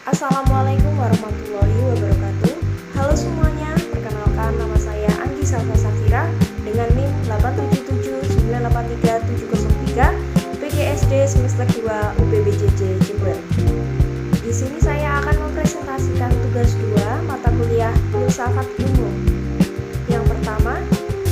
Assalamualaikum warahmatullahi wabarakatuh. Halo semuanya, perkenalkan nama saya Anggi Salva Safira dengan NIM 877983703 PGSD semester 2 UPBJJ Jember. Di sini saya akan mempresentasikan tugas 2 mata kuliah Filsafat Ilmu. Yang pertama,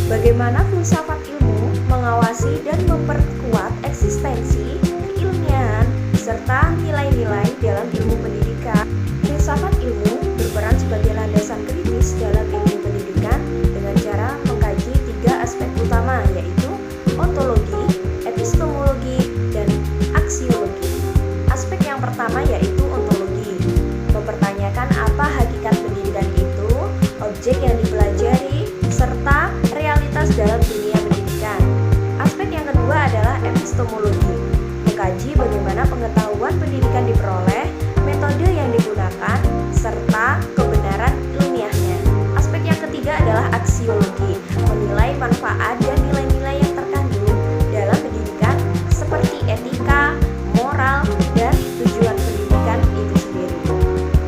bagaimana filsafat ilmu mengawasi dan memperkuat eksistensi keilmian serta nilai-nilai dalam ilmu pendidikan. Filsafat ilmu berperan sebagai landasan kritis dalam ilmu pendidikan dengan cara mengkaji 3 aspek utama, yaitu ontologi, epistemologi, dan aksiologi. Aspek yang pertama yaitu ontologi, mempertanyakan apa hakikat pendidikan itu, objek yang dipelajari, serta realitas dalam dunia pendidikan. Aspek yang kedua adalah epistemologi, mengkaji bagaimana pengetahuan pendidikan diperoleh, metode yang digunakan, serta kebenaran ilmiahnya. Aspek yang ketiga adalah aksiologi, menilai manfaat dan nilai-nilai yang terkandung dalam pendidikan seperti etika, moral, dan tujuan pendidikan itu sendiri.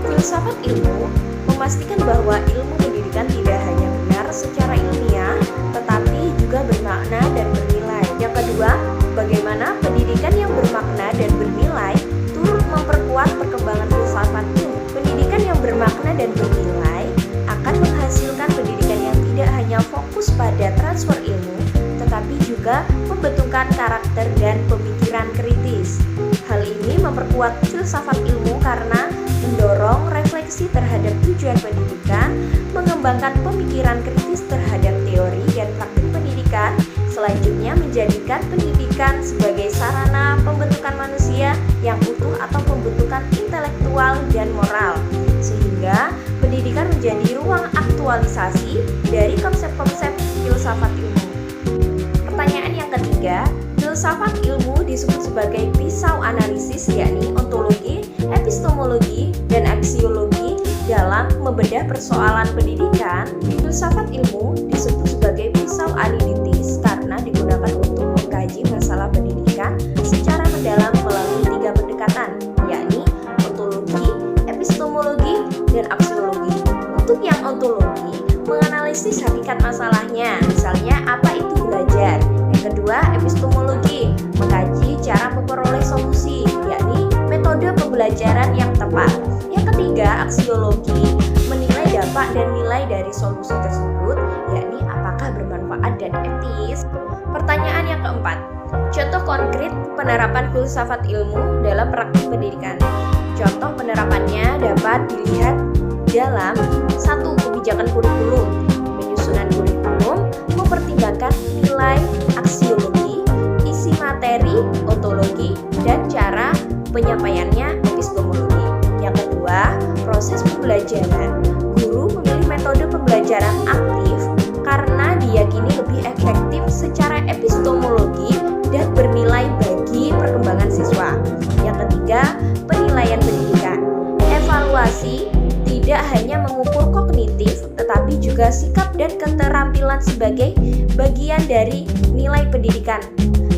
Filsafat ilmu memastikan bahwa ilmu pendidikan tidak hanya benar secara ilmiah, tetapi juga bermakna dan bernilai. Yang kedua, bagaimana pendidikan yang bermakna dan bernilai turut memperkuat perkembangan filsafat ilmu. Pendidikan yang bermakna dan bernilai akan menghasilkan pendidikan yang tidak hanya fokus pada transfer ilmu, tetapi juga pembentukan karakter dan pemikiran kritis. Hal ini memperkuat filsafat ilmu karena mendorong refleksi terhadap tujuan pendidikan, mengembangkan pemikiran kritis terhadap teori dan praktik pendidikan, selanjutnya menjadikan pendidikan sebagai sarana pembentukan manusia yang utuh atau pembentukan intelektual dan moral, sehingga pendidikan menjadi ruang aktualisasi dari konsep-konsep filsafat ilmu. Pertanyaan yang ketiga, filsafat ilmu disebut sebagai pisau analisis, yakni ontologi, epistemologi, dan aksiologi. Dalam membedah persoalan pendidikan, filsafat ilmu disebut sebagai pisau analitis karena digunakan untuk mengkaji masalah pendidikan secara mendalam melalui 3 pendekatan, yakni ontologi, epistemologi, dan aksiologi. Untuk yang ontologi, menganalisis hakikat masalahnya, misalnya apa itu belajar. Yang kedua, epistemologi, mengkaji cara memperoleh solusi, yakni metode pembelajaran yang tepat. Yang ketiga, aksiologi, menilai dampak dan nilai dari solusi tersebut, yakni apakah bermanfaat dan etis. Pertanyaan yang keempat, contoh konkret penerapan filsafat ilmu dalam praktik pendidikan. Contoh penerapannya dapat dilihat dalam 1. Kebijakan kurikulum, penyusunan kurikulum mempertimbangkan nilai aksiologi, isi materi ontologi, dan cara penyampaiannya epistemologi. Yang kedua, proses pembelajaran. Guru memilih metode pembelajaran aktif karena diyakini lebih efektif secara epistemologi dan bernilai bagi perkembangan siswa. Yang ketiga, penilaian pendidikan. Evaluasi tidak hanya mengukur kognitif, tetapi juga sikap dan keterampilan sebagai bagian dari nilai pendidikan.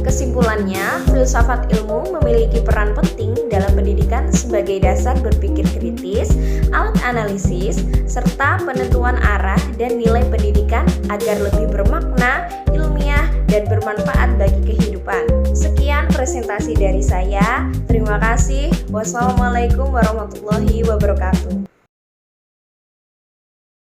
Kesimpulannya, filsafat ilmu memiliki peran penting dalam pendidikan sebagai dasar berpikir kritis, alat analisis, serta penentuan arah dan nilai pendidikan agar lebih bermakna, ilmiah, dan bermanfaat bagi kehidupan. Sekian presentasi dari saya. Terima kasih. Wassalamualaikum warahmatullahi wabarakatuh.